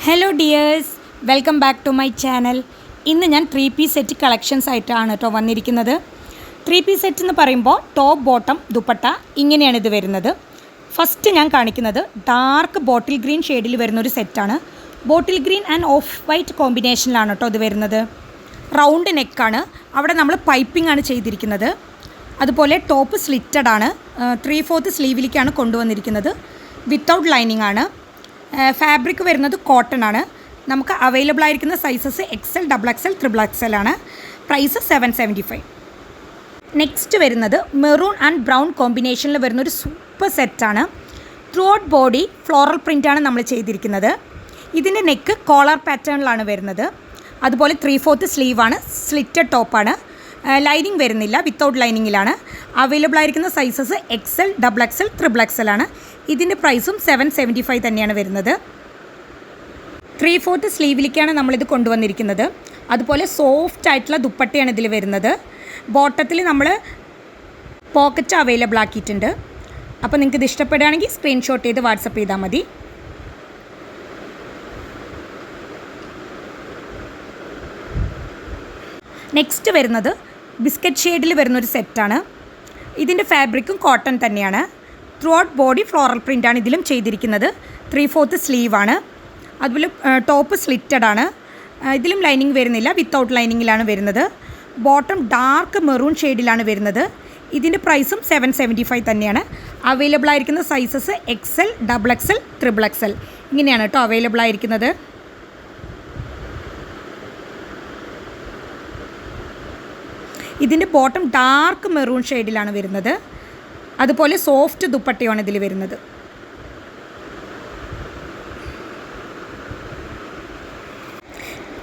Hello dears, welcome back to my channel. ഇന്ന് ഞാൻ 3-piece set collections ആയിട്ടാണ് കേട്ടോ വന്നിരിക്കുന്നത്. 3-piece സെറ്റ് എന്ന് പറയുമ്പോൾ ടോപ്പ് ബോട്ടം ദുപ്പട്ട ഇങ്ങനെയാണ് ഇത് വരുന്നത്. ഫസ്റ്റ് ഞാൻ കാണിക്കുന്നത് ഡാർക്ക് ബോട്ടിൽ ഗ്രീൻ ഷെയ്ഡിൽ വരുന്നൊരു സെറ്റാണ്. Bottle green and off white കോമ്പിനേഷനിലാണ് കേട്ടോ ഇത് വരുന്നത്. റൗണ്ട് നെക്കാണ്, അവിടെ നമ്മൾ പൈപ്പിംഗ് ആണ് ചെയ്തിരിക്കുന്നത്. അതുപോലെ ടോപ്പ് സ്ലിറ്റഡ് ആണ്, 3/4 സ്ലീവിലേക്കാണ് കൊണ്ടുവന്നിരിക്കുന്നത്. വിത്തൗട്ട് ലൈനിങ് ആണ്. ഫാബ്രിക് വരുന്നത് കോട്ടൺ ആണ്. നമുക്ക് അവൈലബിൾ ആയിരിക്കുന്ന സൈസസ് XL, XXL, XXL ആണ്. പ്രൈസ് 775. നെക്സ്റ്റ് വരുന്നത് മെറൂൺ ആൻഡ് ബ്രൗൺ കോമ്പിനേഷനിൽ വരുന്നൊരു സൂപ്പർ സെറ്റാണ്. ത്രൂ ഔട്ട് ബോഡി ഫ്ലോറൽ പ്രിൻ്റാണ് നമ്മൾ ചെയ്തിരിക്കുന്നത്. ഇതിൻ്റെ നെക്ക് കോളർ പാറ്റേണിലാണ് വരുന്നത്. അതുപോലെ 3/4 സ്ലീവാണ്, സ്ലിറ്റഡ് ടോപ്പാണ്. ലൈനിങ് വരുന്നില്ല, വിത്തൗട്ട് ലൈനിങ്ങിലാണ്. അവൈലബിൾ ആയിരിക്കുന്ന സൈസസ് XL, XXL, XXL ആണ്. ഇതിൻ്റെ പ്രൈസും 775 തന്നെയാണ് വരുന്നത്. 3/4 സ്ലീവിലേക്കാണ് നമ്മളിത് കൊണ്ടുവന്നിരിക്കുന്നത്. അതുപോലെ സോഫ്റ്റ് ആയിട്ടുള്ള ദുപ്പട്ടയാണ് ഇതിൽ വരുന്നത്. ബോട്ടത്തിൽ നമ്മൾ പോക്കറ്റ് അവൈലബിൾ ആക്കിയിട്ടുണ്ട്. അപ്പോൾ നിങ്ങൾക്ക് ഇത് ഇഷ്ടപ്പെടുകയാണെങ്കിൽ സ്ക്രീൻഷോട്ട് ചെയ്ത് വാട്സപ്പ് ചെയ്താൽ മതി. നെക്സ്റ്റ് വരുന്നത് ബിസ്ക്കറ്റ് ഷെയ്ഡിൽ വരുന്നൊരു സെറ്റാണ്. ഇതിൻ്റെ ഫാബ്രിക്കും കോട്ടൺ തന്നെയാണ്. ത്രൂ ഔട്ട് ബോഡി ഫ്ലോറൽ പ്രിൻ്റാണ് ഇതിലും ചെയ്തിരിക്കുന്നത്. 3/4 സ്ലീവാണ്. അതുപോലെ ടോപ്പ് സ്ലിറ്റഡ് ആണ്. ഇതിലും ലൈനിങ് വരുന്നില്ല, വിത്തൗട്ട് ലൈനിങ്ങിലാണ് വരുന്നത്. ബോട്ടം ഡാർക്ക് മെറൂൺ ഷെയ്ഡിലാണ് വരുന്നത്. ഇതിൻ്റെ പ്രൈസും 775 തന്നെയാണ്. അവൈലബിൾ ആയിരിക്കുന്ന സൈസസ് XL, XXL, XXL ഇങ്ങനെയാണ് കേട്ടോ അവൈലബിൾ ആയിരിക്കുന്നത്. ഇതിൻ്റെ ബോട്ടം ഡാർക്ക് മെറൂൺ ഷെയ്ഡിലാണ് വരുന്നത്. അതുപോലെ സോഫ്റ്റ് ദുപ്പട്ടയാണ് ഇതിൽ വരുന്നത്.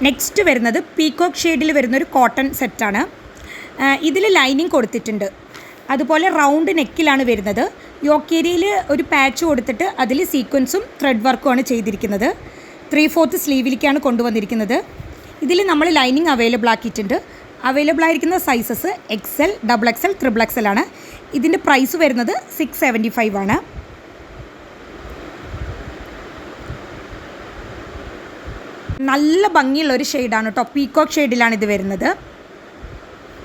നെക്സ്റ്റ് വരുന്നത് പീകോക്ക് ഷെയ്ഡിൽ വരുന്നൊരു കോട്ടൺ സെറ്റാണ്. ഇതിൽ ലൈനിങ് കൊടുത്തിട്ടുണ്ട്. അതുപോലെ റൗണ്ട് നെക്കിലാണ് വരുന്നത്. യോക്ക് ഏരിയയിൽ ഒരു പാച്ച് കൊടുത്തിട്ട് അതിൽ സീക്വൻസും ത്രെഡ് വർക്കുമാണ് ചെയ്തിരിക്കുന്നത്. 3/4 സ്ലീവിലേക്കാണ് കൊണ്ടുവന്നിരിക്കുന്നത്. ഇതിൽ നമ്മൾ ലൈനിങ് അവൈലബിൾ ആക്കിയിട്ടുണ്ട്. അവൈലബിൾ ആയിരിക്കുന്ന സൈസസ് XL, XXL, XXL ആണ്. ഇതിൻ്റെ പ്രൈസ് വരുന്നത് 675 ആണ്. നല്ല ഭംഗിയുള്ളൊരു ഷെയ്ഡാണ് കേട്ടോ. പീകോക്ക് ഷെയ്ഡിലാണ് ഇത് വരുന്നത്.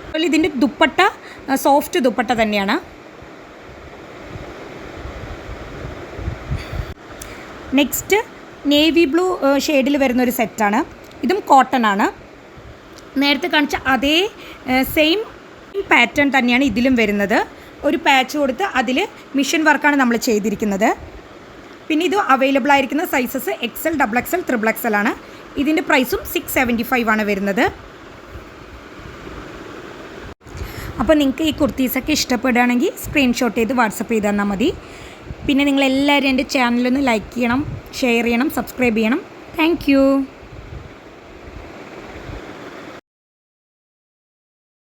അതുപോലെ ഇതിൻ്റെ ദുപ്പട്ട സോഫ്റ്റ് ദുപ്പട്ട തന്നെയാണ്. നെക്സ്റ്റ് നേവി ബ്ലൂ ഷെയ്ഡിൽ വരുന്നൊരു സെറ്റാണ്. ഇതും കോട്ടൺ ആണ്. നേരത്തെ കാണിച്ച അതേ സെയിം പാറ്റേൺ തന്നെയാണ് ഇതിലും വരുന്നത്. ഒരു പാച്ച് കൊടുത്ത് അതിൽ മിഷൻ വർക്കാണ് നമ്മൾ ചെയ്തിരിക്കുന്നത്. പിന്നെ ഇത് അവൈലബിൾ ആയിരിക്കുന്ന സൈസസ് XL, XXL, XXL ആണ്. ഇതിൻ്റെ പ്രൈസും 675 ആണ് വരുന്നത്. അപ്പോൾ നിങ്ങൾക്ക് ഈ കുർത്തീസൊക്കെ ഇഷ്ടപ്പെടുകയാണെങ്കിൽ സ്ക്രീൻഷോട്ട് ചെയ്ത് വാട്സപ്പ് ചെയ്ത് തന്നാൽ മതി. പിന്നെ നിങ്ങളെല്ലാവരും എൻ്റെ ചാനലൊന്ന് ലൈക്ക് ചെയ്യണം, ഷെയർ ചെയ്യണം, സബ്സ്ക്രൈബ് ചെയ്യണം. താങ്ക്